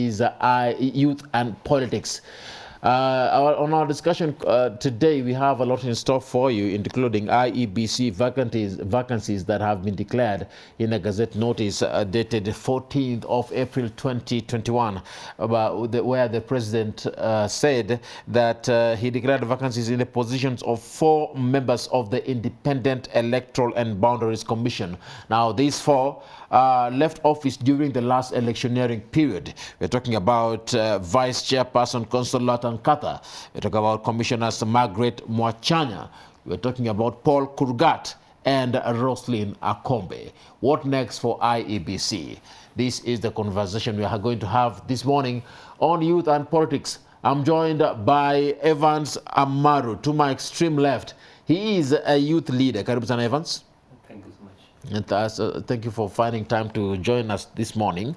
is youth and politics. On our discussion today, we have a lot in store for you, including IEBC vacancies that have been declared in a Gazette notice dated 14th of April 2021, where the president said that he declared vacancies in the positions of 4 members of the Independent Electoral and Boundaries Commission. Now, these 4 left office during the last electioneering period. We're talking about Vice Chairperson Consolata Nkatha. We're talking about Commissioners Margaret Mwachanya. We're talking about Paul Kurgat and Roslyn Akombe. What next for IEBC? This is the conversation we are going to have this morning on Youth and Politics. I'm joined by Evans Amaru to my extreme left. He is a youth leader. Karibu sana, Evans. Thank you so much. And thank you for finding time to join us this morning.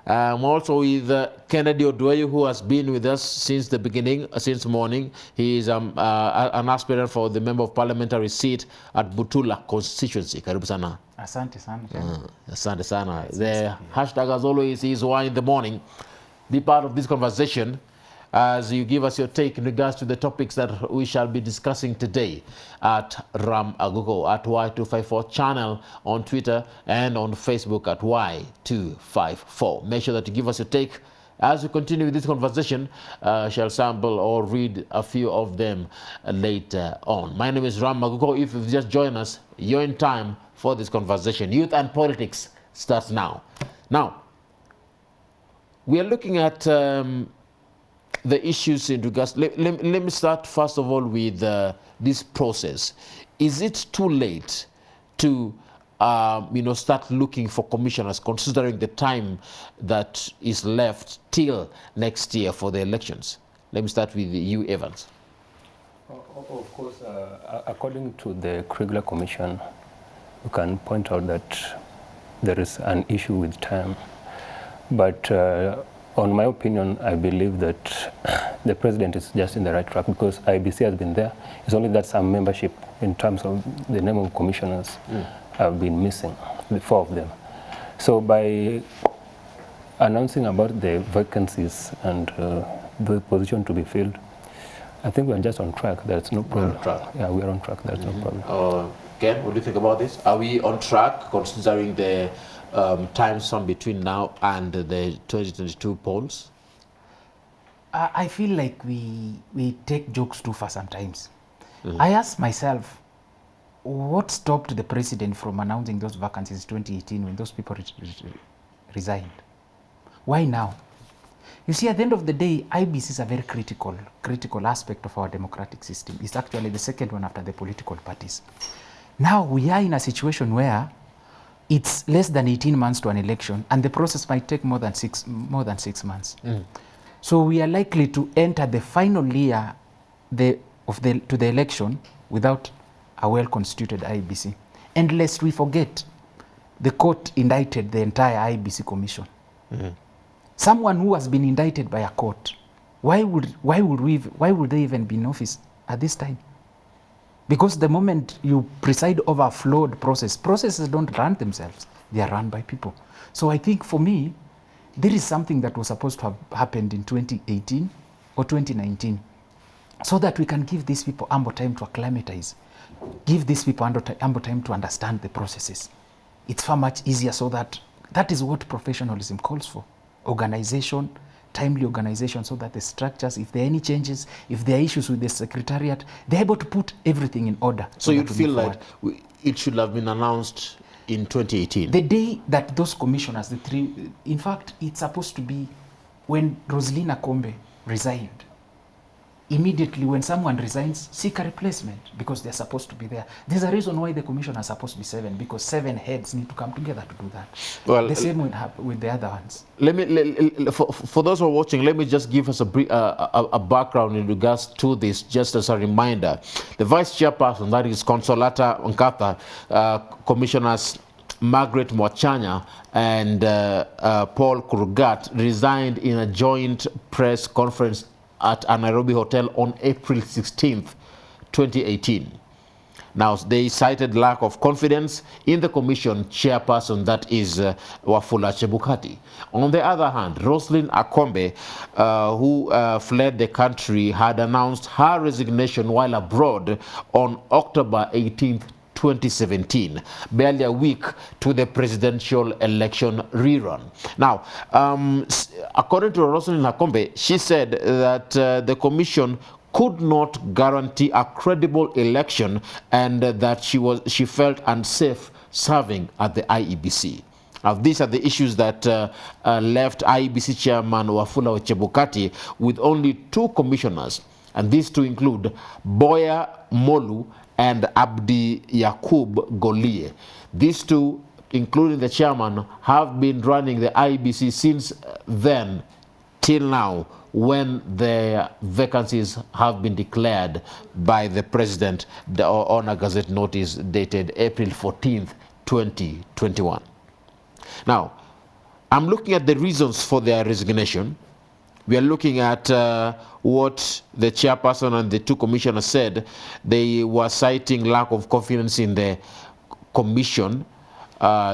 I'm also with Kennedy Odweyo, who has been with us since the beginning, since morning. He is an aspirant for the Member of Parliamentary seat at Butula constituency. Karibu sana. Asante sana. Asante sana. The hashtag, as always, is Y in the morning. Be part of this conversation as you give us your take in regards to the topics that we shall be discussing today at Ram Agogo, at Y254 channel on Twitter and on Facebook at Y254. Make sure that you give us your take as we continue with this conversation. Shall sample or read a few of them later on. My name is Ram Agogo. If you've just joined us, you're in time for this conversation. Youth and politics starts now. Now, we are looking at the issues in regards. Let me start first of all with this process. Is it too late to start looking for commissioners, considering the time that is left till next year for the elections? Let me start with you, Evans. Of course, according to the Kriegler Commission, you can point out that there is an issue with time, but on my opinion, I believe that the president is just in the right track because IEBC has been there. It's only that some membership in terms of the name of commissioners have been missing, the 4 of them. So by announcing about the vacancies and the position to be filled, I think we're just on track. There's no problem. We're on track. Yeah, we're on track. There's no problem. Ken, what do you think about this? Are we on track considering the time span between now and the 2022 polls? I feel like we take jokes too far sometimes. I ask myself, what stopped the president from announcing those vacancies in 2018 when those people resigned? Why now? You see, at the end of the day, IEBC is a very critical aspect of our democratic system. It's actually the second one after the political parties. Now we are in a situation where it's less than 18 months to an election, and the process might take more than 6 months. So we are likely to enter the final year to the election without a well-constituted IEBC. And lest we forget, the court indicted the entire IEBC commission. Someone who has been indicted by a court, why would they even be in office at this time? Because the moment you preside over a flawed processes don't run themselves. They are run by people. So I think for me, there is something that was supposed to have happened in 2018 or 2019 so that we can give these people ample time to acclimatize, give these people ample time to understand the processes. It's far much easier so that is what professionalism calls for. Organization, timely organization, so that the structures, if there are any changes, if there are issues with the secretariat, they're able to put everything in order. So you'd feel like it should have been announced in 2018? The day that those commissioners, the 3, in fact, it's supposed to be when Roslyn Akombe resigned. Immediately when someone resigns, seek a replacement because they're supposed to be there. There's a reason why the commission are supposed to be 7, because 7 heads need to come together to do that. Well, the same with the other ones. For those who are watching, let me just give us a background in regards to this, just as a reminder. The vice chairperson, that is Consolata Nkatha, Commissioners Margaret Mwachanya and Paul Kurgat resigned in a joint press conference at a Nairobi hotel on April 16th, 2018. Now, they cited lack of confidence in the commission chairperson, that is Wafula Chebukati. On the other hand, Roslyn Akombe, who fled the country, had announced her resignation while abroad on October 18th, 2017, barely a week to the presidential election rerun. Now, according to Roslyn Akombe, she said that the commission could not guarantee a credible election and that she felt unsafe serving at the IEBC. Now, these are the issues that left IEBC chairman Wafula Chebukati with only 2 commissioners, and these 2 include Boya Molu and Abdi Yakub Golie. These 2, including the chairman, have been running the IEBC since then till now, when the vacancies have been declared by the president on a gazette notice dated April 14th, 2021. Now, I'm looking at the reasons for their resignation. We are looking at what the chairperson and the 2 commissioners said. They were citing lack of confidence in the commission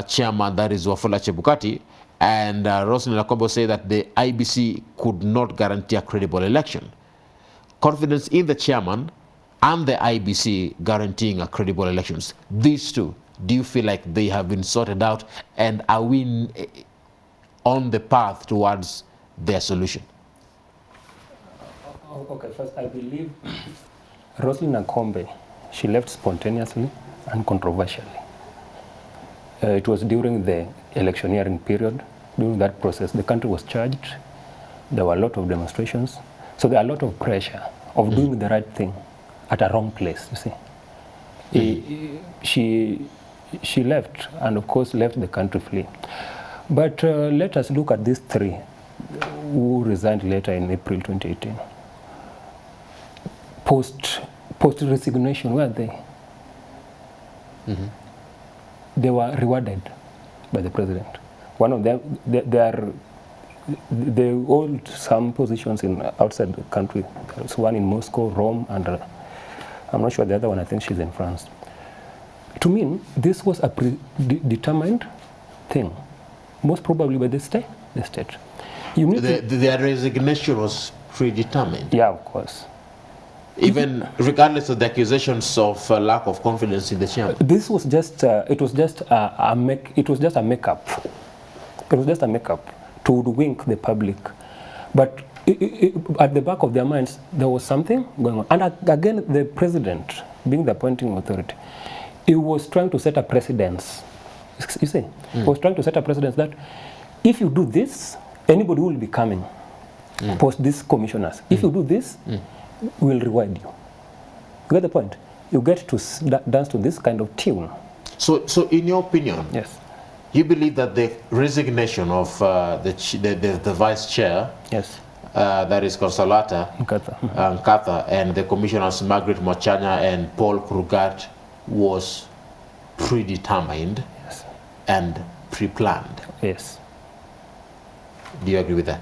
chairman, that is Wafula Chebukati, and Roslyn Akombe said that the IBC could not guarantee a credible election. Confidence in the chairman and the IBC guaranteeing a credible elections. These 2, do you feel like they have been sorted out, and are we on the path towards their solution? Okay, first, I believe Roslyn Akombe, she left spontaneously and controversially. It was during the electioneering period. During that process, the country was charged. There were a lot of demonstrations. So there are a lot of pressure of doing the right thing at a wrong place, you see. She left, and of course left the country free. But let us look at these 3 who resigned later in April 2018. Post-resignation, where are they? They were rewarded by the president. One of them, they hold some positions outside the country. There's one in Moscow, Rome, and I'm not sure the other one, I think she's in France. To me, this was a predetermined thing, most probably by the state. Their resignation was predetermined? Yeah, of course. Even regardless of the accusations of lack of confidence in the chairman. This was just it was just a makeup. It was just a makeup to wink the public, but at the back of their minds there was something going on. And again, the president, being the appointing authority, he was trying to set a precedence. You see, he was trying to set a precedence that if you do this, anybody will be coming post these commissioners. If you do this, we'll reward you. You get the point? You get to dance to this kind of tune. So in your opinion, yes, you believe that the resignation of the vice chair, yes, that is Consolata Nkatha, and the commissioners Margaret Mochanya and Paul Krugat was predetermined, yes, and pre-planned? Yes. Do you agree with that?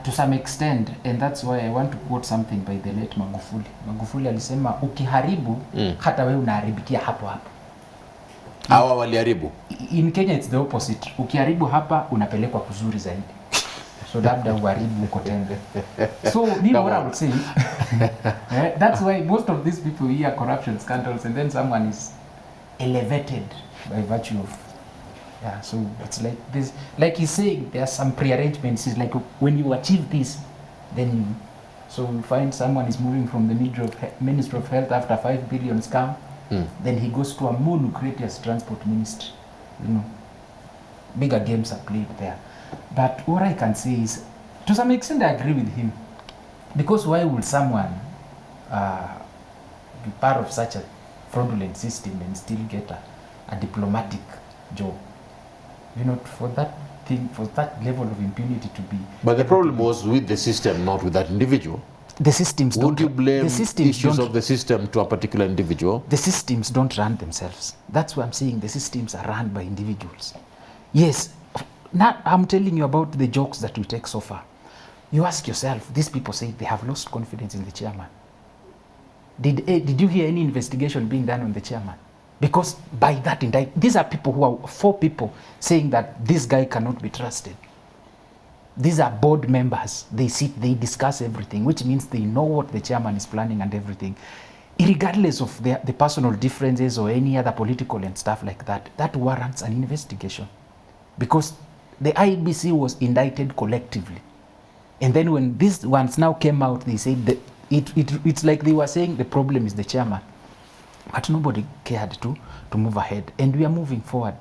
To some extent, and that's why I want to quote something by the late Magufuli. Magufuli alisema ukiharibu hata wewe unaharibikia hapo hapo. Hawa waliharibu. In Kenya it's the opposite. Ukiharibu hapa unapelekwa kuzuri zaidi. So labda uharibu uko tena. So you know what I would say? That's why most of these people hear corruption scandals and then someone is elevated by virtue of so it's like this, like he's saying, there are some pre-arrangements. It's like when you achieve this, then so you find someone is moving from the Ministry of Health after 5 billion scam, then he goes to a monocritious transport ministry. You know, bigger games are played there. But what I can say is, to some extent, I agree with him, because why would someone be part of such a fraudulent system and still get a diplomatic job? You know, for that thing, for that level of impunity to be. But the problem was with the system, not with that individual. The systems don't. Would you blame the systems issues don't, of the system to a particular individual? The systems don't run themselves. That's what I'm saying. The systems are run by individuals. Yes. Now I'm telling you about the jokes that we take so far. You ask yourself, these people say they have lost confidence in the chairman. Did you hear any investigation being done on the chairman? Because by that these are people who are 4 people saying that this guy cannot be trusted. These are board members. They sit, they discuss everything, which means they know what the chairman is planning and everything. Regardless of the personal differences or any other political and stuff like that, that warrants an investigation. Because the IEBC was indicted collectively. And then when these ones now came out, they said that it's like they were saying the problem is the chairman. But nobody cared to move ahead. And we are moving forward.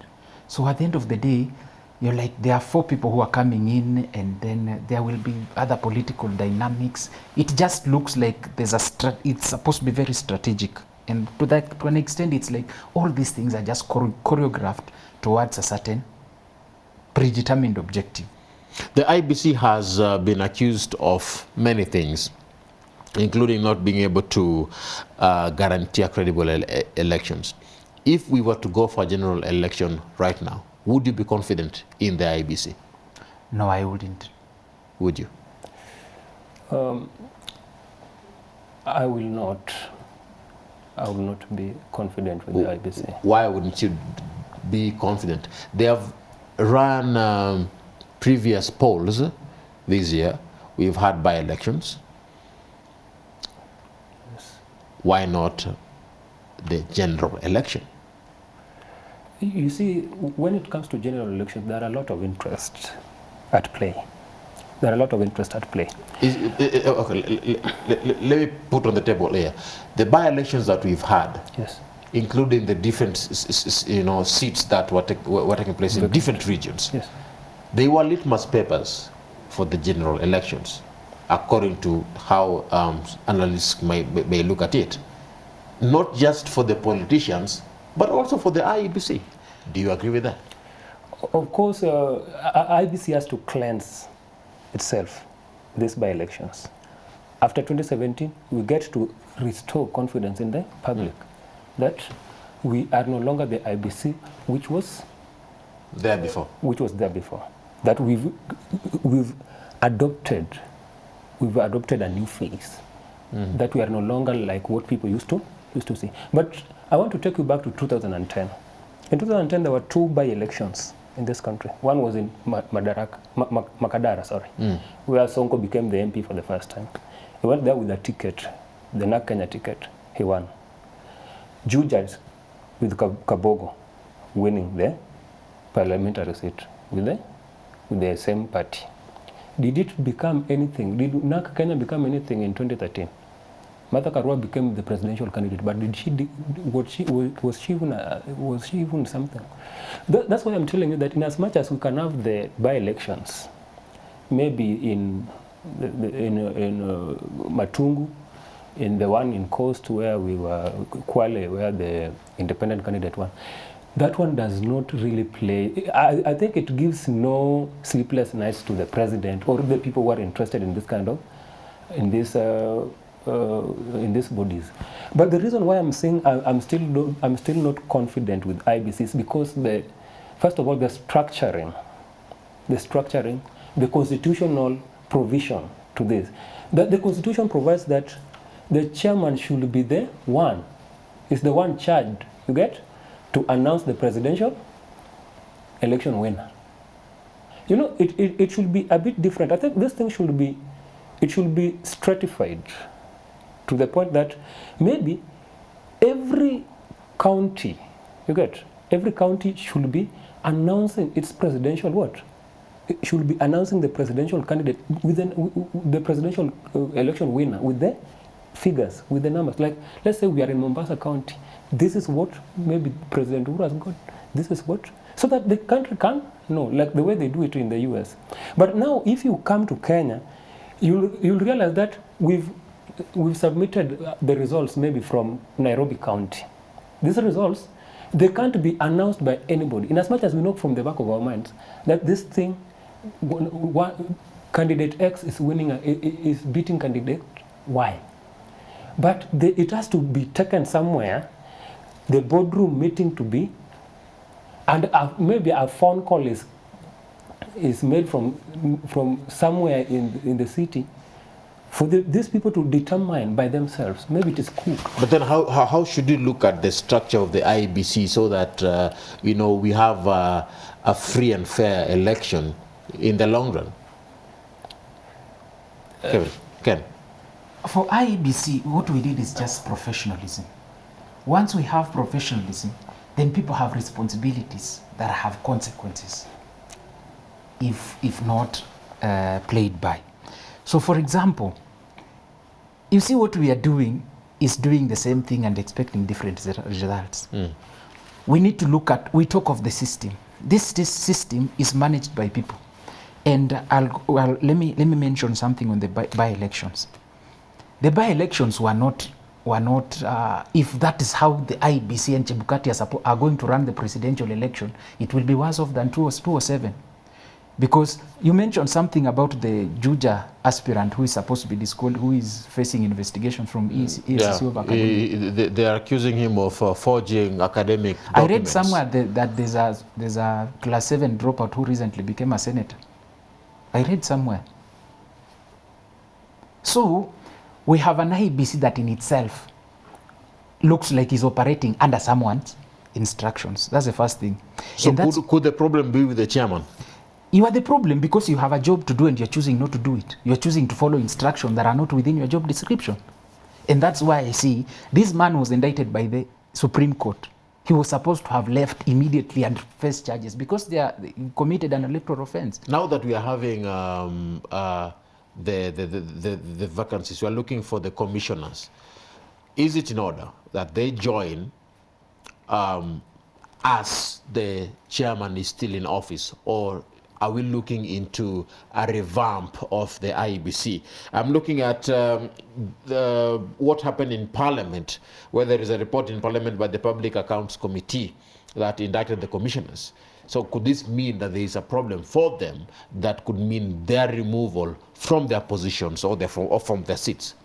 So at the end of the day, you're like, there are 4 people who are coming in, and then there will be other political dynamics. It just looks like it's supposed to be very strategic. And to an extent, it's like all these things are just choreographed towards a certain predetermined objective. The IBC has been accused of many things, including not being able to guarantee credible elections. If we were to go for a general election right now, would you be confident in the IBC? No, I wouldn't. Would you? I will not. I will not be confident with the IBC. Why wouldn't you be confident? They have run previous polls this year. We've had by-elections. Yes. Why not the general election? You see, when it comes to general elections, there are a lot of interest at play. There are a lot of interest at play. Okay, let me put on the table here. The by-elections that we've had, yes, including the different seats that were taking place in different regions, yes, they were litmus papers for the general elections, according to how analysts may look at it. Not just for the politicians, but also for the IEBC. Do you agree with that? Of course, IEBC has to cleanse itself, these by-elections. After 2017, we get to restore confidence in the public that we are no longer the IEBC, which was there before. That we've adopted a new face. That we are no longer like what people used to see. But I want to take you back to 2010. In 2010, there were 2 by-elections in this country. One was in Makadara, where Sonko became the MP for the first time. He went there with a ticket, the NAK Kenya ticket. He won. Jujas with Kabogo winning the parliamentary seat with the same party. Did it become anything? Did NAK Kenya become anything in 2013? Martha Karua became the presidential candidate, but was she even something? That's why I'm telling you that in as much as we can have the by-elections, maybe in Matungu, in the one in Coast where we were, Kwale, where the independent candidate won, that one does not really play. I think it gives no sleepless nights to the president or the people who are interested in this kind of, in these bodies. But the reason why I'm saying I'm still not confident with IBC is because first of all, the structuring, the constitutional provision to this. The Constitution provides that the chairman should be the one charged, you get, to announce the presidential election winner. You know, it should be a bit different. I think this thing should be stratified to the point that maybe every county, every county should be announcing its presidential what? It should be announcing the presidential candidate the presidential election winner with the figures, with the numbers. Like, let's say we are in Mombasa County. This is what maybe President Uhuru has got. This is what, so that the country can know, like the way they do it in the US. But now, if you come to Kenya, you'll realize that we've submitted the results maybe from Nairobi County. These results, they can't be announced by anybody. In as much as we know from the back of our minds that this thing, candidate X is beating candidate Y. But it has to be taken somewhere, the boardroom meeting to be, and maybe a phone call is made from somewhere in the city for these people to determine by themselves. Maybe it is cooked. But then how should you look at the structure of the IEBC so that, we have a free and fair election in the long run? Ken? For IEBC, what we did is just professionalism. Once we have professionalism, then people have responsibilities that have consequences if not played by. So for example, you see what we are doing is doing the same thing and expecting different results. We need to look at, we talk of the system. This system is managed by people. And let me mention something on the by-elections. The by-elections were not, if that is how the IEBC and Chebukati are going to run the presidential election, it will be worse off than 2007. Because you mentioned something about the Juja aspirant who is supposed to be disqualified, who is facing investigation from EACC of academic. They are accusing him of forging academic documents. I read somewhere that there's a class 7 dropout who recently became a senator. I read somewhere. So we have an IEBC that in itself looks like it's operating under someone's instructions. That's the first thing. So could the problem be with the chairman? You are the problem because you have a job to do and you're choosing not to do it. You're choosing to follow instructions that are not within your job description. And that's why I see this man was indicted by the Supreme Court. He was supposed to have left immediately and face charges because they committed an electoral offense. Now that we are having the vacancies, we are looking for the commissioners. Is it in order that they join as the chairman is still in office, or are we looking into a revamp of the IEBC? I'm looking at what happened in Parliament, where there is a report in Parliament by the Public Accounts Committee that indicted the commissioners. So could this mean that there is a problem for them that could mean their removal from their positions or from their seats?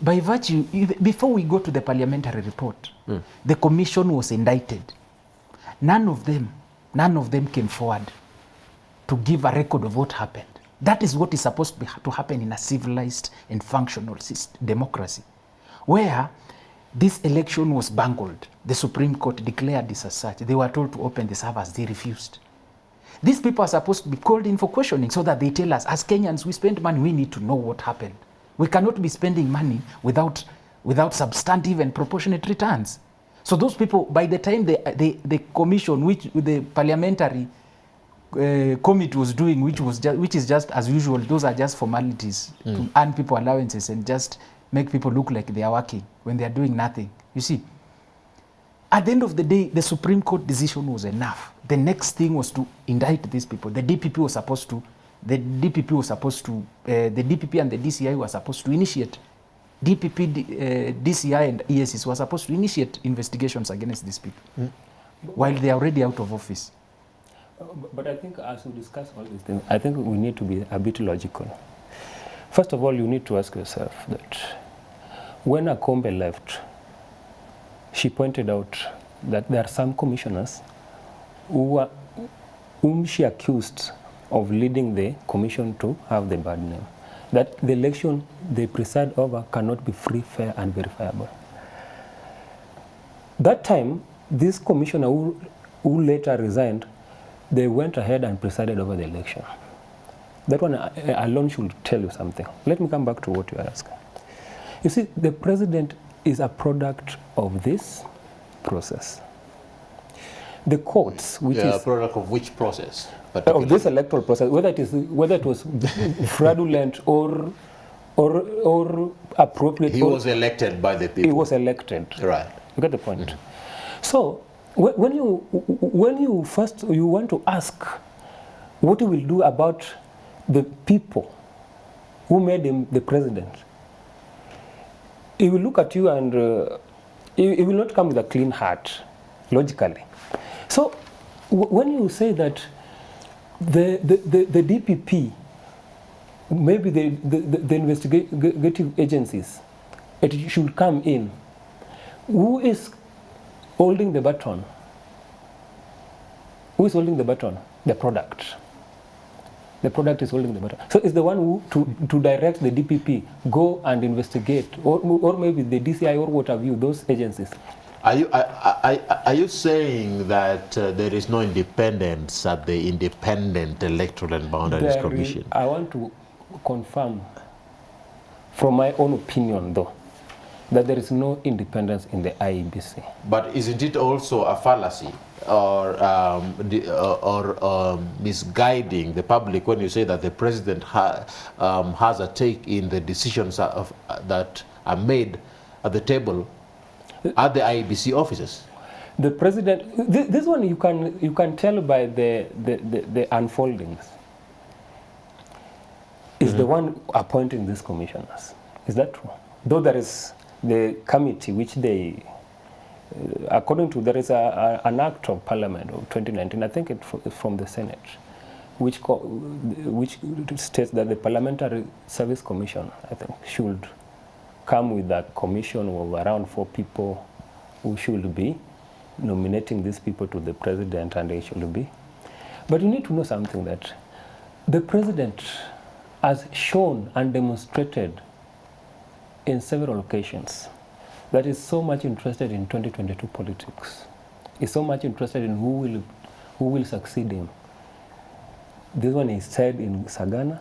By virtue, before we go to the parliamentary report, the commission was indicted. None of them came forward to give a record of what happened. That is what is supposed to happen in a civilized and functional democracy, where this election was bungled. The Supreme Court declared this as such. They were told to open the servers. They refused. These people are supposed to be called in for questioning so that they tell us, as Kenyans, we spend money, we need to know what happened. We cannot be spending money without substantive and proportionate returns. So those people, by the time the commission, which the parliamentary committee was doing, which is just as usual, those are just formalities to earn people allowances and just make people look like they are working when they are doing nothing. You see, at the end of the day, the Supreme Court decision was enough. The next thing was to indict these people. The DPP and the DCI were supposed to initiate. DPP, DCI and EACs were supposed to initiate investigations against these people while they are already out of office. But I think as we discuss all these things, I think we need to be a bit logical. First of all, you need to ask yourself that when Akombe left, she pointed out that there are some commissioners whom she accused of leading the commission to have the bad name, that the election they preside over cannot be free, fair, and verifiable. That time, this commissioner who later resigned, they went ahead and presided over the election. That one alone should tell you something. Let me come back to what you are asking. You see, the president is a product of this process. The courts, which is a product of which process? Of this electoral process, whether it was fraudulent or appropriate. He was elected by the people. He was elected. Right. You get the point. So when you want to ask what you will do about the people who made him the president, he will look at you and he will not come with a clean heart, logically. So when you say that the DPP, maybe the investigative agencies, it should come in, who is holding the baton? Who is holding the baton? The product. The product is holding the baton. So it's the one who to direct the DPP, go and investigate, or maybe the DCI or what have you, those agencies. Are you saying that there is no independence at the Independent Electoral and Boundaries Commission? I want to confirm, from my own opinion though, that there is no independence in the IEBC. But isn't it also a fallacy or misguiding the public when you say that the president has a take in the decisions that are made at the table at the IEBC offices? The president, this one you can tell by the unfoldings. Is the one appointing these commissioners. Is that true? Though there is the committee which they, according to, there is an act of parliament of 2019, I think it's from the Senate, which states that the Parliamentary Service Commission, I think, should come with a commission of around 4 people who should be nominating these people to the president, and they should be. But you need to know something, that the president has shown and demonstrated in several occasions that is so much interested in 2022 politics. Is so much interested in who will succeed him. This one is said in Sagana.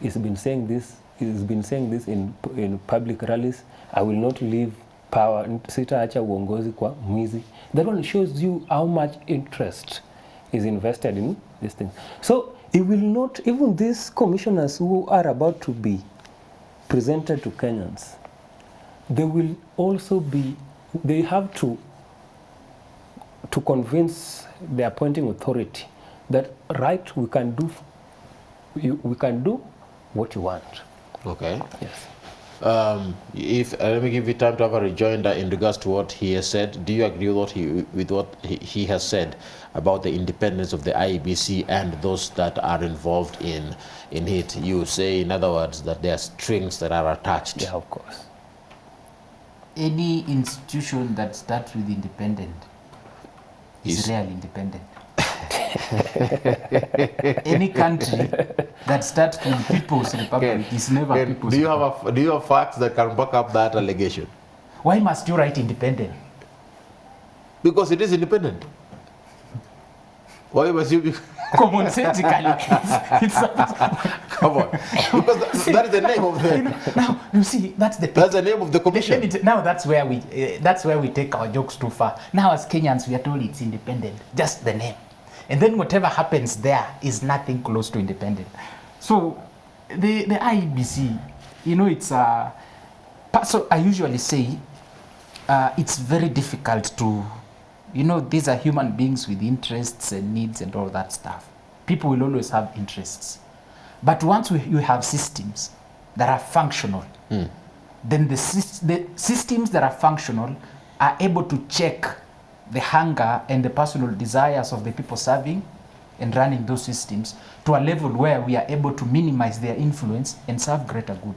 He's been saying this. He's been saying this in public rallies. I will not leave power. Sitaacha uongozi kwa mwizi. That one shows you how much interest is invested in this thing. So it will not, even these commissioners who are about to be presented to Kenyans, they will also be, they have to convince the appointing authority that, right, we can do what you want. Okay. Yes. Let me give you time to have a rejoinder in regards to what he has said. Do you agree with what he has said about the independence of the IEBC and those that are involved in it? You say, in other words, that there are strings that are attached. Yeah, of course. Any institution that starts with independent is really independent. Any country that starts with People's Republic is never People's Republic. Do you have facts that can back up that allegation? Why must you write independent? Because it is independent. Why must you be... Commonsensically, it's Come on. Because that is the name of the... Now, you see, that's the name of the commission. Now that's where we take our jokes too far. Now as Kenyans, we are told it's independent, just the name. And then whatever happens there is nothing close to independent. So the IEBC, you know, it's so I usually say it's very difficult to, you know, these are human beings with interests and needs and all that stuff. People will always have interests. But once you have systems that are functional, then the systems that are functional are able to check the hunger and the personal desires of the people serving and running those systems to a level where we are able to minimize their influence and serve greater good.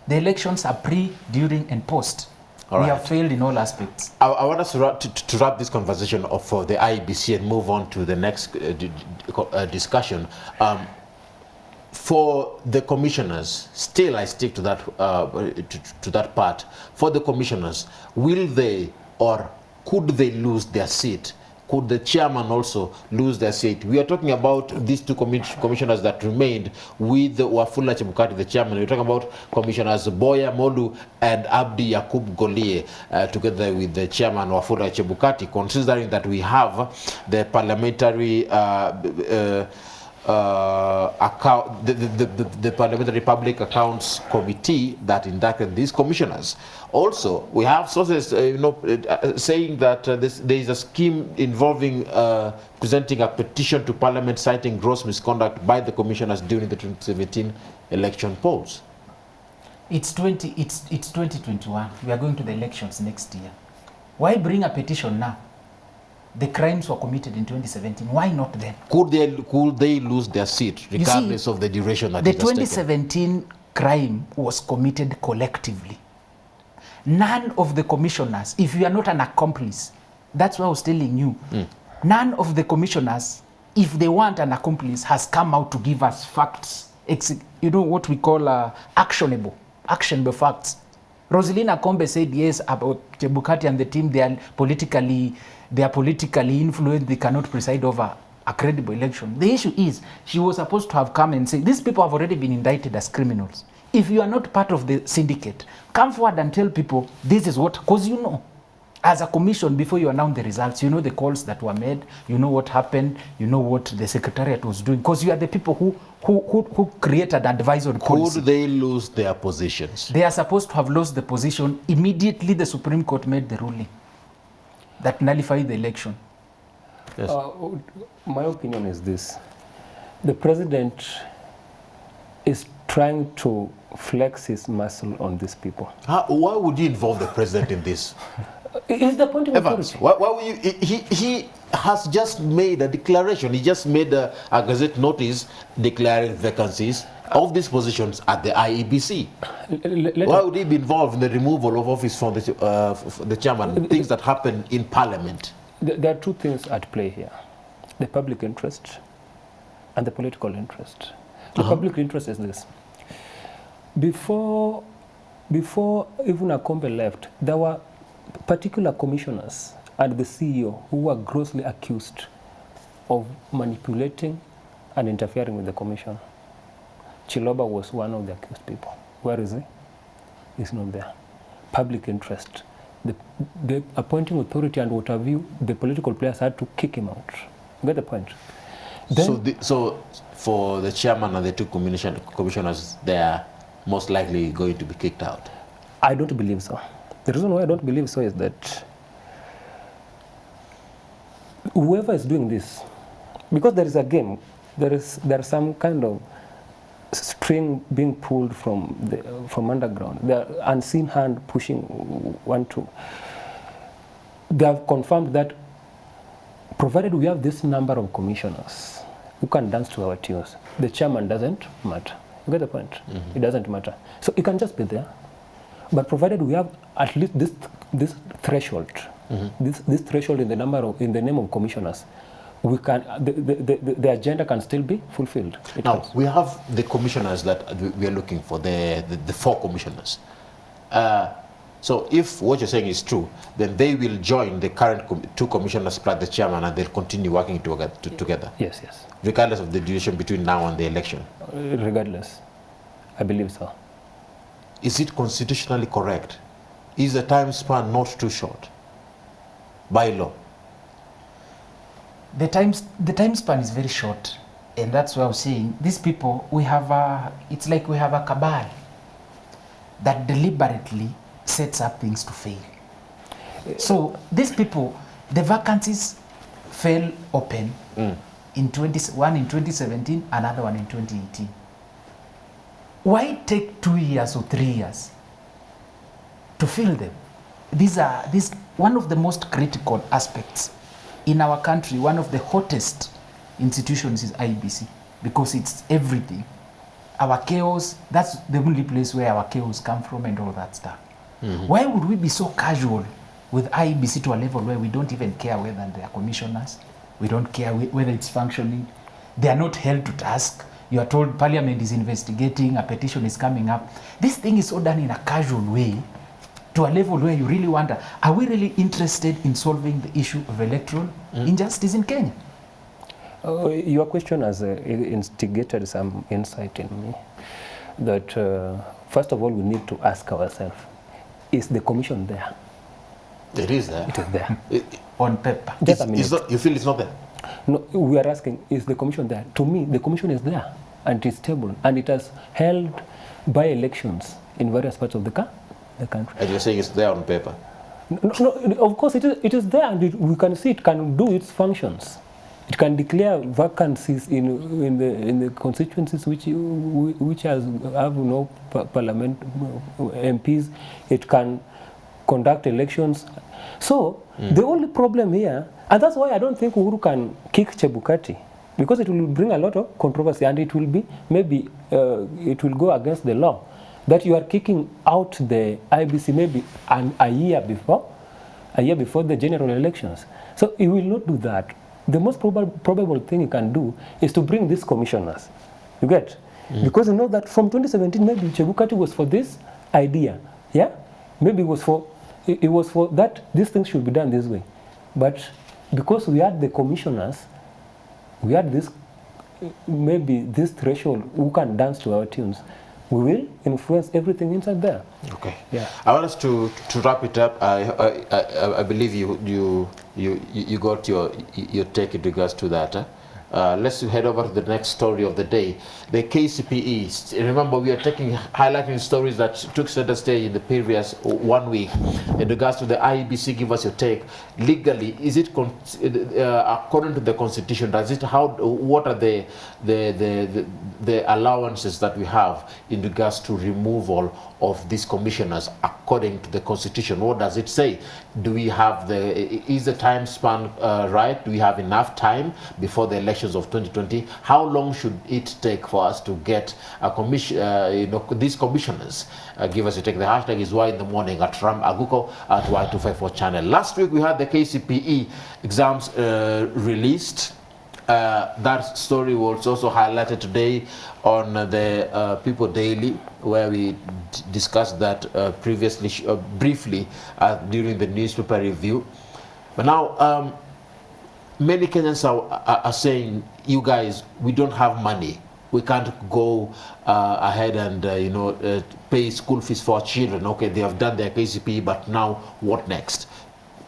The elections are pre, during, and post. We have failed in all aspects. I want us to wrap this conversation for the IEBC and move on to the next discussion. For the commissioners, still I stick to that to that part. For the commissioners, will they or could they lose their seat? Could the chairman also lose their seat? We are talking about these two commissioners that remained with Wafula Chebukati, the chairman. We're talking about Commissioners Boya Molu and Abdi Yakub Golie, together with the chairman Wafula Chebukati, considering that we have the parliamentary the Parliamentary Public Accounts Committee that inducted these commissioners. Also, we have sources, saying that there is a scheme involving presenting a petition to Parliament citing gross misconduct by the commissioners during the 2017 election polls. It's 2021. We are going to the elections next year. Why bring a petition now? The crimes were committed in 2017. Why not then? Could they lose their seat regardless of the duration that the it has taken? 2017 crime was committed collectively. None of the commissioners, if you are not an accomplice, that's why I was telling you, none of the commissioners if they want an accomplice, has come out to give us facts, what we call actionable facts. Rosalina Kombe said yes about Chebukati and the team, they are politically influenced, they cannot preside over a credible election. The issue is, she was supposed to have come and say, these people have already been indicted as criminals. If you are not part of the syndicate, come forward and tell people this is what, because you know, as a commission, before you announce the results, you know the calls that were made, you know what happened, you know what the secretariat was doing, because you are the people who created and advised on policy. Could they lose their positions? They are supposed to have lost the position. Immediately the Supreme Court made the ruling that nullified the election. Yes. My opinion is this. The president is trying to flex his muscle on these people. Why would you involve the president in this? Is the point of Evans, why would you? He has just made a declaration. He just made a gazette notice declaring vacancies of these positions at the IEBC. Why would he be involved in the removal of office from the chairman? Things that happen in Parliament. There are two things at play here: the public interest and the political interest. The public interest is this: before even Akombe left, there were particular commissioners and the CEO who were grossly accused of manipulating and interfering with the commission. Chiloba was one of the accused people. Where is he? He's not there. Public interest. The appointing authority and what have you, the political players had to kick him out. You get the point? Then, so for the chairman and the two commissioners, they are most likely going to be kicked out? I don't believe so. The reason why I don't believe so is that whoever is doing this, because there is a game, there is some kind of string being pulled from underground. There are unseen hand pushing one, two. They have confirmed that provided we have this number of commissioners who can dance to our tunes, the chairman doesn't matter. You get the point? It doesn't matter. So it can just be there. But provided we have at least this threshold, this threshold in the name of commissioners, we can the agenda can still be fulfilled. Now we have the commissioners that we are looking for, the 4 commissioners. So if what you're saying is true, then they will join the current 2 commissioners plus the chairman, and they'll continue working together. Yes. Regardless of the duration between now and the election. Regardless, I believe so. Is it constitutionally correct? Is the time span not too short by law? The time span is very short, and that's why I was saying these people, it's like we have a cabal that deliberately sets up things to fail. So these people, the vacancies fell open one in 2017, another one in 2018. Why take 2 years or 3 years to fill them? These one of the most critical aspects in our country. One of the hottest institutions is IEBC, because it's everything. Our chaos, that's the only place where our chaos come from and all that stuff. Why would we be so casual with IEBC to a level where we don't even care whether they are commissioners? We don't care whether it's functioning. They are not held to task. You are told Parliament is investigating, a petition is coming up. This thing is all done in a casual way to a level where you really wonder, are we really interested in solving the issue of electoral injustice in Kenya? Your question has instigated some insight in me that, first of all, we need to ask ourselves, is the commission there? It is there. It is there. On paper. Just a minute. You feel it's not there? No, we are asking, is the commission there? To me, the commission is there, and it is stable, and it has held by-elections in various parts of the country. And you're saying it's there on paper? No, of course it is there, and we can see it can do its functions. It can declare vacancies in the constituencies which have no parliament MPs. It can conduct elections. So the only problem here, and that's why I don't think Uhuru can kick Chebukati, because it will bring a lot of controversy, and it will be maybe it will go against the law that you are kicking out the IBC maybe a year before the general elections. So he will not do that. the most probable thing you can do is to bring these commissioners. You get? Because you know that from 2017, maybe Chebukati was for this idea. Yeah? Maybe it was for that these things should be done this way. But because we had the commissioners, we had this, maybe this threshold who can dance to our tunes, we will influence everything inside there. Okay. Yeah. I want us to wrap it up. I believe you got your take in regards to that. Let's head over to the next story of the day. The KCPE. Remember, we are highlighting stories that took center stage in the previous 1 week. In regards to the IEBC, give us your take. Legally, is it according to the constitution? What are the allowances that we have in regards to removal of these commissioners according to the constitution? What does it say? Do we have is the time span right? Do we have enough time before the elections of 2020? How long should it take for us to get a commission, these commissioners? Give us your take. The hashtag is Y in the morning at Ram Aguko at Y254 channel. Last week we had the KCPE exams released. That story was also highlighted today on the People Daily, where we discussed that briefly during the newspaper review. But now, many Kenyans are saying, you guys, we don't have money. We can't go ahead and pay school fees for our children. Okay, they have done their KCPE, but now what next?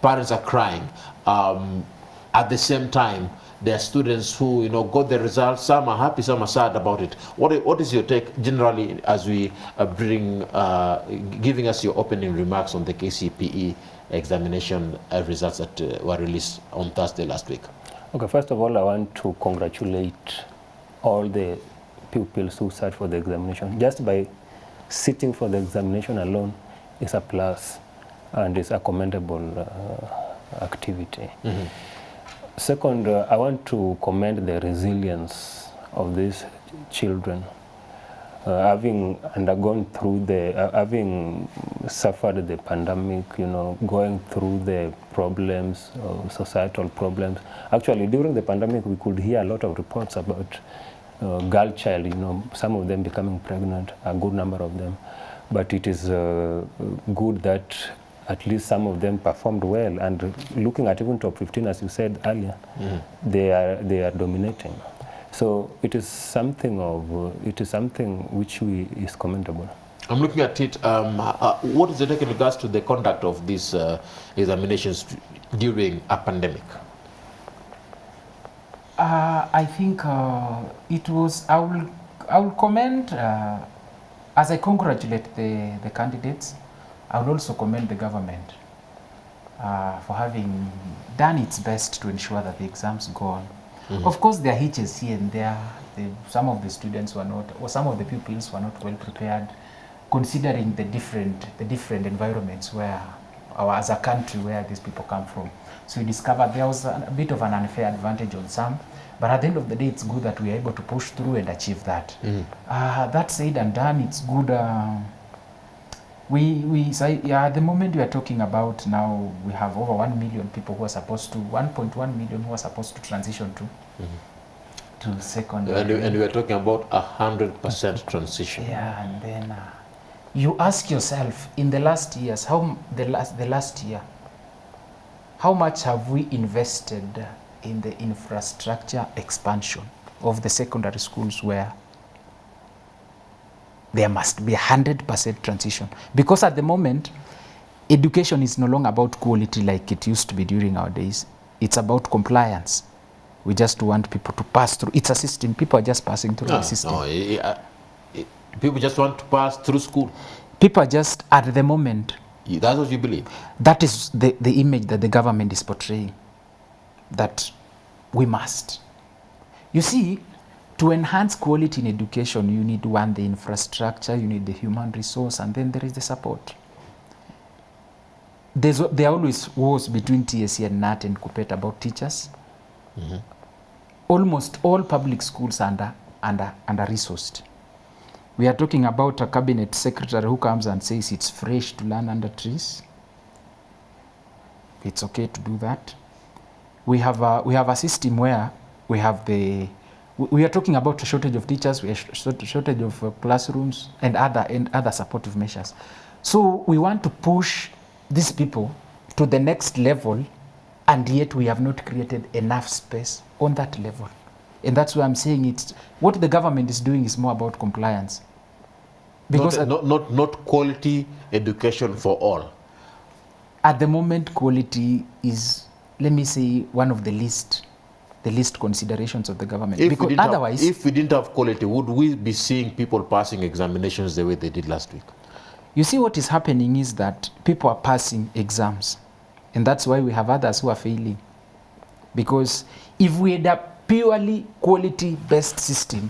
Parents are crying. At the same time, there are students who got the results. Some are happy, some are sad about it. What is your take generally as we bring giving us your opening remarks on the KCPE examination results that were released on Thursday last week? Okay, first of all, I want to congratulate all the pupils who sat for the examination. Just by sitting for the examination alone is a plus, and it's a commendable activity. Second, I want to commend the resilience of these children, having undergone through having suffered the pandemic, going through the problems, societal problems. Actually, during the pandemic, we could hear a lot of reports about girl child, some of them becoming pregnant, a good number of them. But it is good that at least some of them performed well, and looking at even top 15, as you said earlier, they are dominating. So it is something which is commendable. I'm looking at it. What is the take in regards to the conduct of these examinations during a pandemic? I think it was. I will comment as I congratulate the candidates. I would also commend the government for having done its best to ensure that the exams go on. Of course, there are hitches here and there. Some of the students were not, or some of the pupils were not well prepared, considering the different environments where, or as a country, where these people come from. So we discovered there was a bit of an unfair advantage on some, but at the end of the day, it's good that we are able to push through and achieve that. That said and done, it's good. At the moment we are talking about now, we have over 1 million people who are supposed to, 1.1 million who are supposed to transition to secondary. And we are talking about 100% transition. Yeah, and then you ask yourself, in the last years, the last year, how much have we invested in the infrastructure expansion of the secondary schools where there must be 100% transition? Because at the moment, education is no longer about quality like it used to be during our days. It's about compliance. We just want people to pass through. It's a system. People are just passing through the system. People just want to pass through school. People are just, at the moment. That's what you believe? That is the image that the government is portraying, that we must. You see, to enhance quality in education, you need, one, the infrastructure, you need the human resource, and then there is the support. There always wars between TSC and NAT and KUPPET about teachers. Almost all public schools are under-resourced. We are talking about a cabinet secretary who comes and says it's fresh to learn under trees. It's okay to do that. we have a system where we are talking about a shortage of teachers, we have shortage of classrooms and other supportive measures. So we want to push these people to the next level, and yet we have not created enough space on that level. And that's why I'm saying it's what the government is doing is more about compliance. Because not quality education for all. At the moment, quality is, let me say, one of the least considerations of the government. Because otherwise, if we didn't have quality, would we be seeing people passing examinations the way they did last week? You see, what is happening is that people are passing exams, and that's why we have others who are failing. Because if we had a purely quality-based system,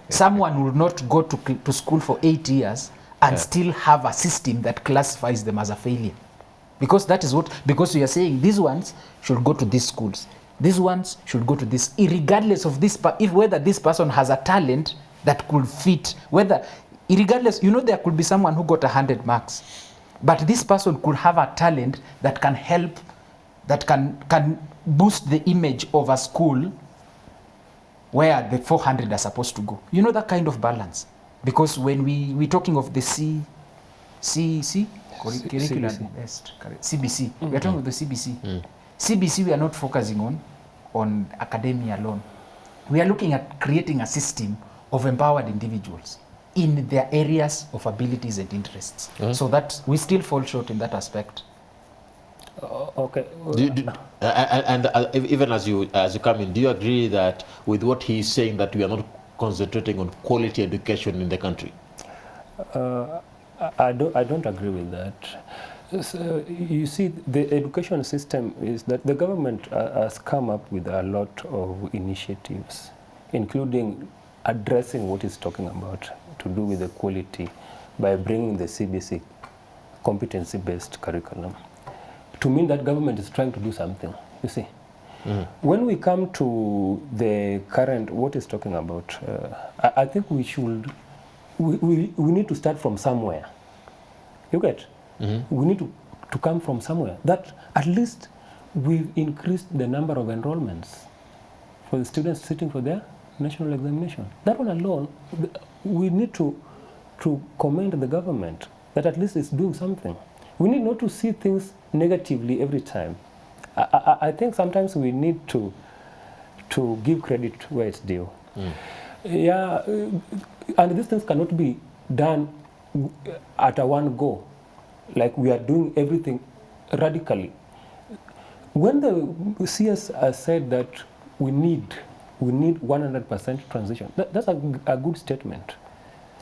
someone would not go to school for 8 years and still have a system that classifies them as a failure. Because that is what, because we are saying these ones should go to these schools, these ones should go to this, regardless of this, whether this person has a talent that could fit, regardless, there could be someone who got 100 marks, but this person could have a talent that can help, that can boost the image of a school where the 400 are supposed to go. That kind of balance. Because when we're talking of the CBC, we are talking of the CBC. CBC, we are not focusing on academia alone. We are looking at creating a system of empowered individuals in their areas of abilities and interests. So that we still fall short in that aspect. Okay. Even as you come in, do you agree that with what he's saying that we are not concentrating on quality education in the country? I don't agree with that. So, you see, the education system is that the government has come up with a lot of initiatives, including addressing what he's talking about to do with the quality by bringing the CBC, competency-based curriculum. To mean that government is trying to do something, you see. When we come to the current, what he's talking about, I think we should, we need to start from somewhere. You get? We need to come from somewhere. That at least we've increased the number of enrollments for the students sitting for their national examination. That one alone, we need to commend the government that at least it's doing something. We need not to see things negatively every time. I think sometimes we need to give credit where it's due. Yeah, and these things cannot be done at a one go, like we are doing everything radically. When the CS has said that we need 100% transition, that's a good statement.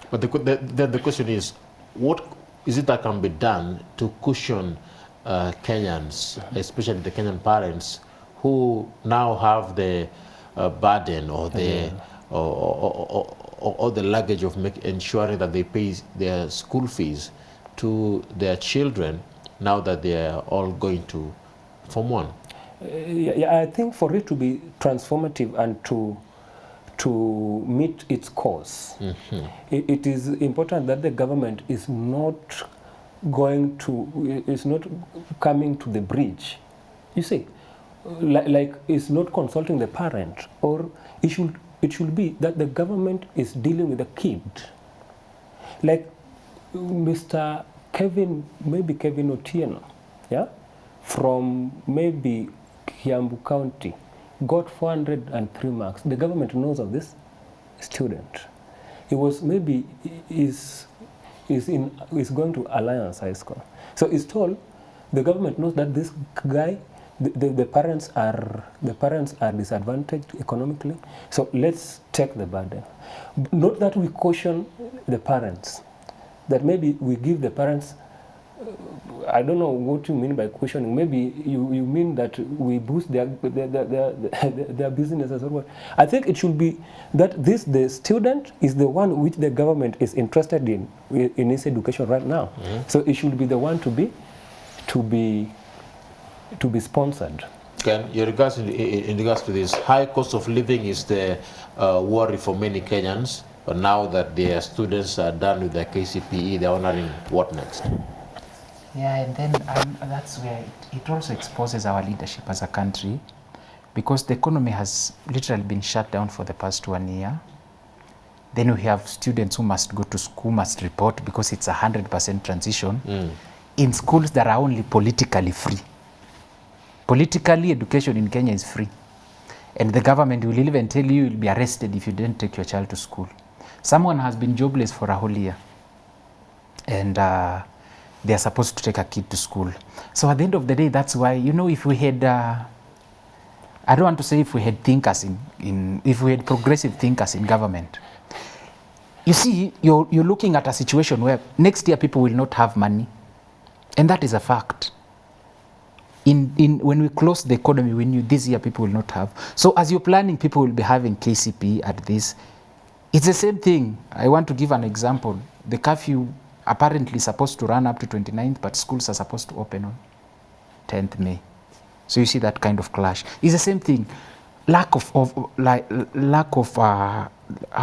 But the question is, what is it that can be done to cushion Kenyans, especially the Kenyan parents, who now have the burden or the or the luggage of ensuring that they pay their school fees to their children now that they are all going to Form 1? Yeah, I think for it to be transformative and to meet its cause, it is important that the government is not coming to the bridge. You see, like it's not consulting the parent, or it should be that the government is dealing with the kid. Like Mr. maybe Kevin Otieno, yeah, from maybe Kiambu County, got 403 marks. The government knows of this student. He was maybe is going to Alliance High School. So it's told the government knows that this guy, the parents are disadvantaged economically. So let's take the burden. Not that we caution the parents, that maybe we give the parents. I don't know what you mean by questioning. Maybe you mean that we boost their businesses or what. I think it should be that the student is the one which the government is interested in his education right now. So it should be the one to be sponsored. Ken, in regards to this, high cost of living is the worry for many Kenyans. But now that their students are done with their KCPE, they're wondering what next. Yeah, and then that's where it also exposes our leadership as a country, because the economy has literally been shut down for the past 1 year. Then we have students who must go to school, must report because it's 100% transition in schools that are only politically free. Politically, education in Kenya is free. And the government will even tell you you'll be arrested if you didn't take your child to school. Someone has been jobless for a whole year. And they are supposed to take a kid to school. So at the end of the day, that's why, you know, if we had, I don't want to say if we had thinkers if we had progressive thinkers in government. You see, you're looking at a situation where next year people will not have money. And that is a fact. When we close the economy, we knew this year people will not have. So as you're planning, people will be having KCPE at this. It's the same thing. I want to give an example. The curfew apparently supposed to run up to 29th, but schools are supposed to open on 10th May. So you see that kind of clash. It's the same thing. Lack of how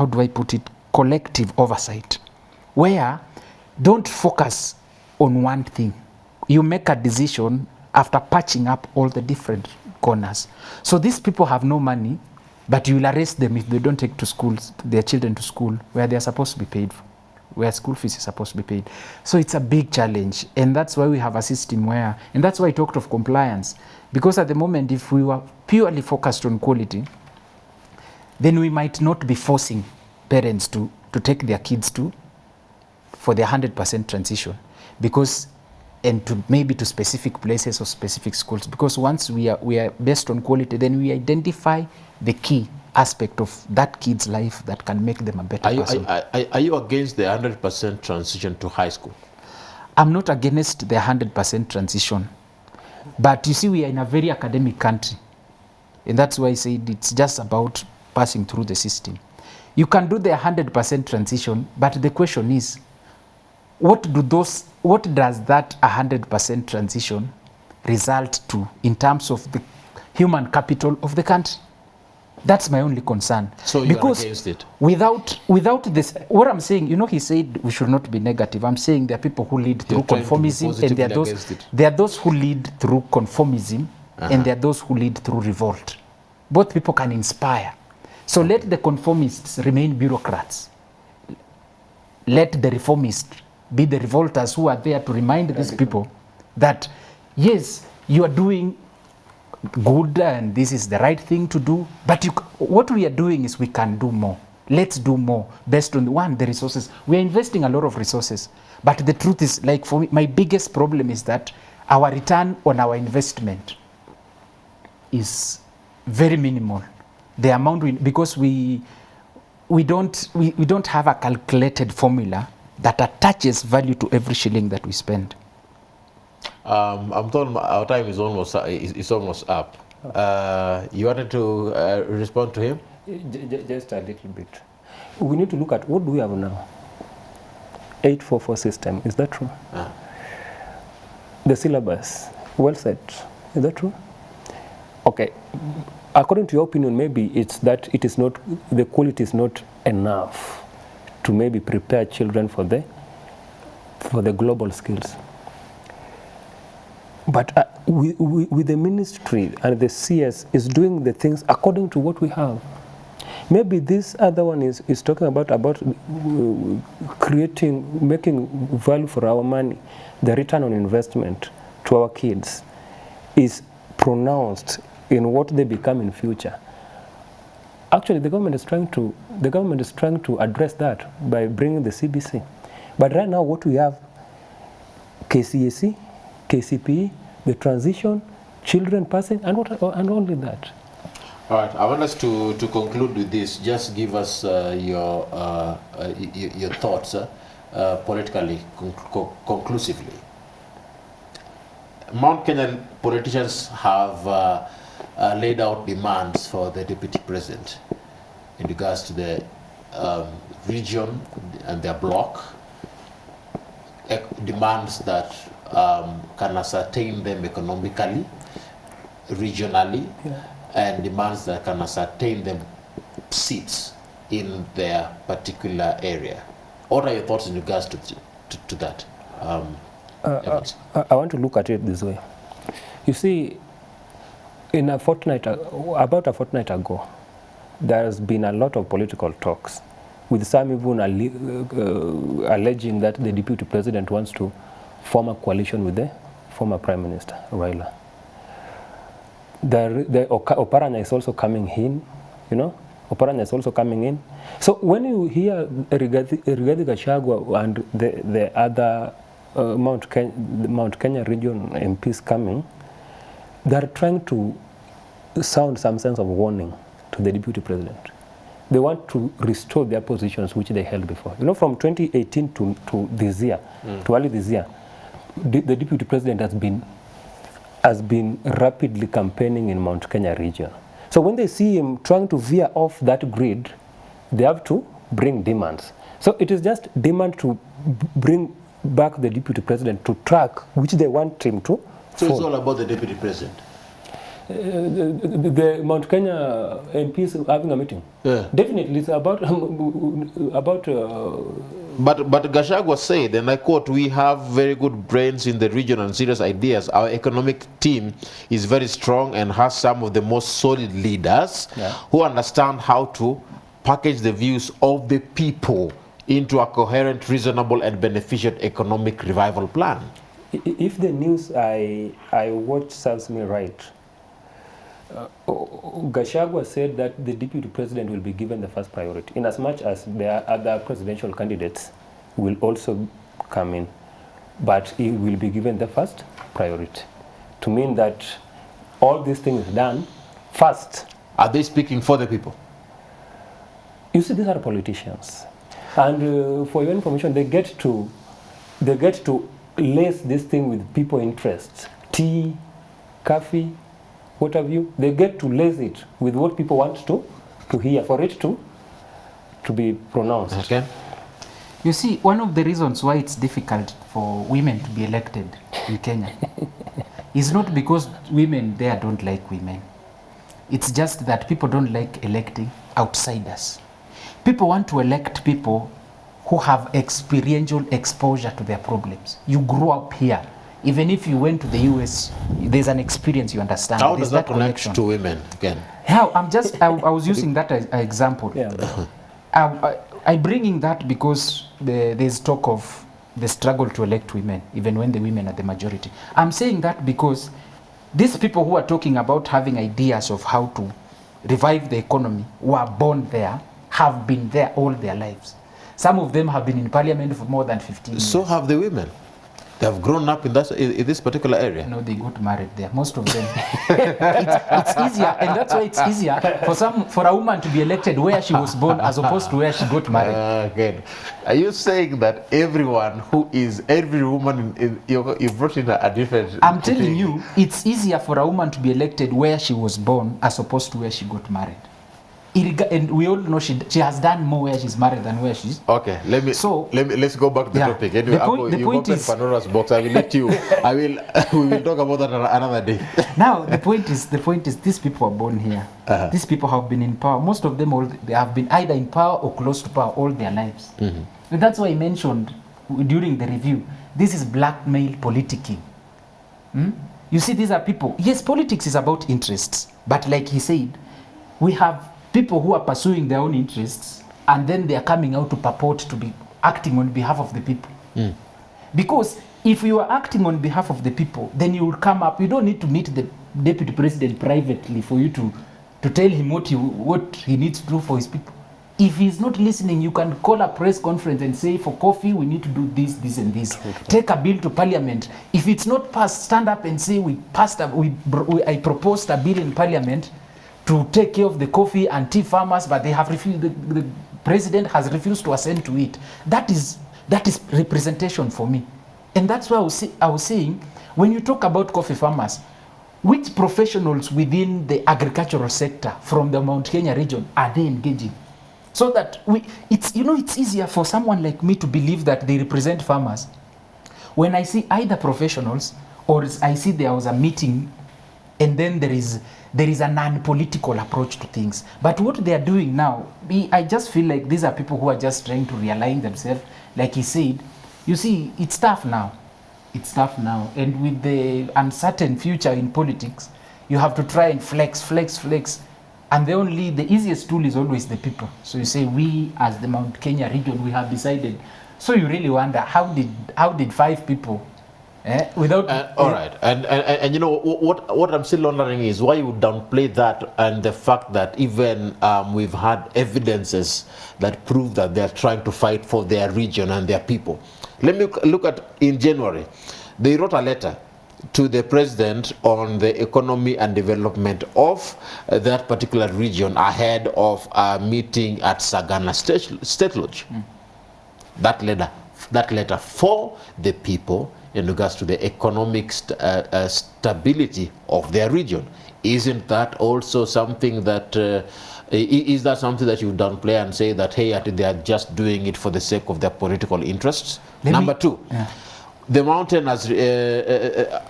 do I put it, collective oversight, where don't focus on one thing. You make a decision after patching up all the different corners. So these people have no money, but you will arrest them if they don't take their children to school where they are supposed to be paid for, where school fees is supposed to be paid. So it's a big challenge. And that's why we have a system where, and that's why I talked of compliance. Because at the moment, if we were purely focused on quality, then we might not be forcing parents to take their kids for their 100% transition. Because and to maybe to specific places or specific schools, because once we are based on quality, then we identify the key aspect of that kid's life that can make them a better person. Are you against the 100% transition to high school? I'm not against the 100% transition, but you see, we are in a very academic country, and that's why I said it's just about passing through the system. You can do the 100% transition, but the question is, what does that 100% transition result to in terms of the human capital of the country? That's my only concern. So you're against it? Without this, what I'm saying, you know, he said we should not be negative. I'm saying there are people who lead through conformism, and there are those who lead through conformism, and there are those who lead through revolt. Both people can inspire. So let the conformists remain bureaucrats. Let the reformists be the revolters who are there to remind these people that, yes, you are doing good and this is the right thing to do, but what we are doing is we can do more. Let's do more based on the resources. We are investing a lot of resources, but the truth is, like for me, my biggest problem is that our return on our investment is very minimal. The amount because we don't have a calculated formula that attaches value to every shilling that we spend. I'm told our time is almost up. You wanted to respond to him? Just a little bit. We need to look at what do we have now. 844 system, is that true? The syllabus, well set, is that true? Okay, according to your opinion, maybe it's that it is not, the quality is not enough to maybe prepare children for the global skills. But with the ministry and the CS is doing the things according to what we have. Maybe this other one is talking about making value for our money. The return on investment to our kids is pronounced in what they become in future. Actually, the government is trying to address that by bringing the CBC. But right now, what we have, KCAC, KCPE, the transition, children passing, and only that. All right. I want us to conclude with this. Just give us your thoughts politically, conclusively. Mount Kenyan politicians have laid out demands for the deputy president in regards to the region and their bloc, demands that can ascertain them economically, regionally, and demands that can ascertain them seats in their particular area. What are your thoughts in regards to that? I want to look at it this way. You see, about a fortnight ago, there has been a lot of political talks, with some even alleging that the deputy president wants to form a coalition with the former Prime Minister, Raila. The Oparanya is also coming in, Oparanya is also coming in. So when you hear Rigathi Gachagua and the other Mount Kenya region MPs coming, they are trying to sound some sense of warning to the deputy president. They want to restore their positions which they held before. From 2018 to this year, to early this year, the deputy president has been rapidly campaigning in Mount Kenya region. So when they see him trying to veer off that grid, they have to bring demands. So it is just demand to bring back the deputy president to track which they want him to. So it's all about the deputy president. The Mount Kenya MPs having a meeting. Yeah. Definitely, it's about But Gachagua said, and I quote, "We have very good brains in the region and serious ideas. Our economic team is very strong and has some of the most solid leaders who understand how to package the views of the people into a coherent, reasonable, and beneficent economic revival plan." If the news I watched serves me right, Gachagua said that the deputy president will be given the first priority, in as much as there are other presidential candidates will also come in, but he will be given the first priority, to mean that all these things done first. Are they speaking for the people? You see, these are politicians, and for your information, they get to lace this thing with people interests, tea, coffee, what have you. They get to lace it with what people want to hear, for it to be pronounced. Okay. You see, one of the reasons why it's difficult for women to be elected in Kenya is not because women there don't like women. It's just that people don't like electing outsiders. People want to elect people who have experiential exposure to their problems. You grew up here. Even if you went to the US, there's an experience you understand. How There's does that connect connection. to women again? How? I was using that as an example. Yeah. I'm bringing that because there's talk of the struggle to elect women, even when the women are the majority. I'm saying that because these people who are talking about having ideas of how to revive the economy, who are born there, have been there all their lives. Some of them have been in parliament for more than 15 years. So have the women. They have grown up in this particular area. No, they got married there. Most of them. it's easier, and that's why it's easier for a woman to be elected where she was born as opposed to where she got married. Again, are you saying that every woman you brought in a different? I'm telling you, it's easier for a woman to be elected where she was born as opposed to where she got married. And we all know she has done more where she's married than where she's. Okay, let's go back to the topic. Anyway, the point is Pandora's box. I will let you. We will talk about that another day. Now the point is these people are born here. These people have been in power. Most of them they have been either in power or close to power all their lives. And that's why I mentioned during the review, this is blackmail politicking. You see, these are people. Yes, politics is about interests, but like he said, we have people who are pursuing their own interests, and then they are coming out to purport to be acting on behalf of the people. Because if you are acting on behalf of the people, then you will come up. You don't need to meet the deputy president privately for you to tell him what he needs to do for his people. If he's not listening, you can call a press conference and say, for coffee, we need to do this, this, and this. Take a bill to parliament. If it's not passed, stand up and say, I proposed a bill in parliament to take care of the coffee and tea farmers, but they have refused. The president has refused to assent to it. That is representation for me, and that's why I was saying, when you talk about coffee farmers, which professionals within the agricultural sector from the Mount Kenya region are they engaging? So that it's easier for someone like me to believe that they represent farmers when I see either professionals or I see there was a meeting, and then there is a non-political approach to things. But what they are doing now, I just feel like these are people who are just trying to realign themselves. Like he said, you see, it's tough now. It's tough now. And with the uncertain future in politics, you have to try and flex. And the easiest tool is always the people. So you say, we as the Mount Kenya region, we have decided. So you really wonder, how did 5 people, without... all right, and you know, what I'm still wondering is why you downplay that and the fact that even we've had evidences that prove that they're trying to fight for their region and their people. Let me look at, in January, they wrote a letter to the president on the economy and development of that particular region ahead of a meeting at Sagana State Lodge. That letter for the people in regards to the economic stability of their region. Isn't that also something that is that something that you downplay and say that, hey, they are just doing it for the sake of their political interests? Number 2, the mountain has,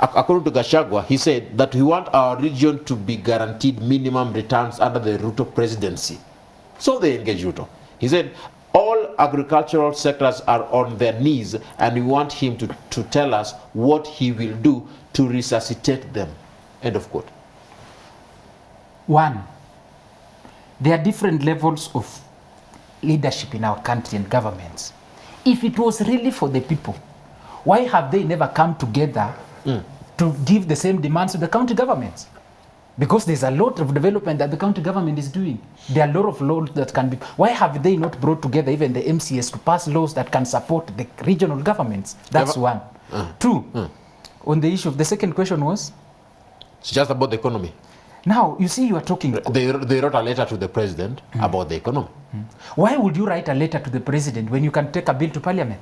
according to Gachagua, he said that we want our region to be guaranteed minimum returns under the Ruto presidency. So they engage Ruto. He said, all agricultural sectors are on their knees and we want him to tell us what he will do to resuscitate them. End of quote. 1, there are different levels of leadership in our country and governments. If it was really for the people, why have they never come together to give the same demands to the county governments? Because there's a lot of development that the county government is doing. There are a lot of laws that can be... Why have they not brought together even the MCS to pass laws that can support the regional governments? That's 1. 2, on the issue of... The second question was? It's just about the economy. Now, you see, you are talking... They wrote a letter to the president about the economy. Why would you write a letter to the president when you can take a bill to parliament?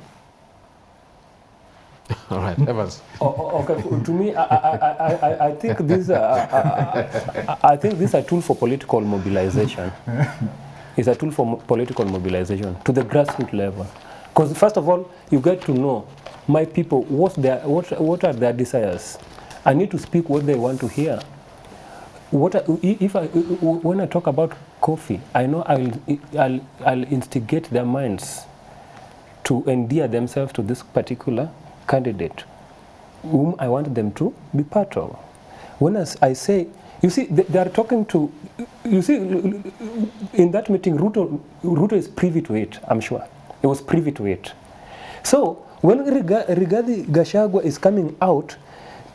All right, Evans. Okay, to me, I think this I think this is a tool for political mobilization. It's a tool for political mobilization to the grassroots level. Because first of all, you get to know my people, what are their desires. I need to speak what they want to hear. When I talk about coffee, I know I'll instigate their minds to endear themselves to this particular candidate whom I want them to be part of. When I say, you see, they are talking to, you see, in that meeting, Ruto is privy to it, I'm sure. He was privy to it. So when Rigathi Gachagua is coming out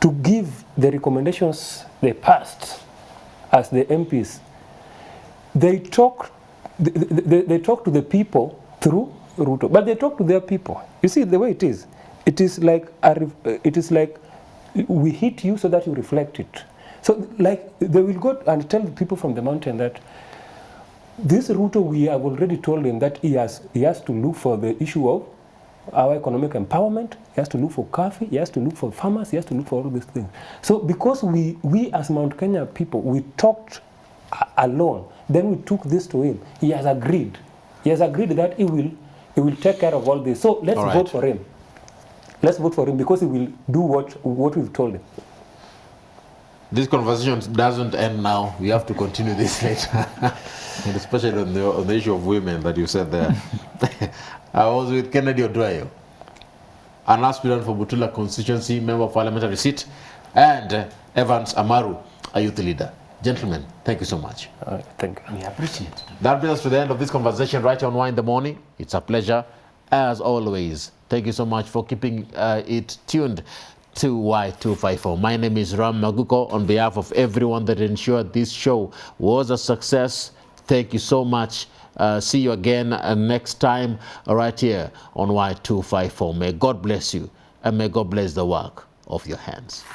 to give the recommendations they passed as the MPs, they talk to the people through Ruto, but they talk to their people. You see the way it is. It is like we hit you so that you reflect it. So like they will go and tell the people from the mountain that this Ruto, we have already told him that he has to look for the issue of our economic empowerment. He has to look for coffee. He has to look for farmers. He has to look for all these things. So because we as Mount Kenya people, we talked alone, then we took this to him. He has agreed. He has agreed that he will take care of all this. So let's vote for him. Let's vote for him because he will do what we've told him. This conversation doesn't end now. We have to continue this later, and especially on the issue of women that you said there. I was with Kennedy Odweyo, an aspirant for Butula constituency, member of parliamentary seat, and Evans Amaru, a youth leader. Gentlemen, thank you so much. Thank you. We appreciate it. That brings us to the end of this conversation right on Why in the Morning. It's a pleasure, as always. Thank you so much for keeping it tuned to Y254. My name is Ram Maguko. On behalf of everyone that ensured this show was a success, thank you so much. See you again next time right here on Y254. May God bless you and may God bless the work of your hands.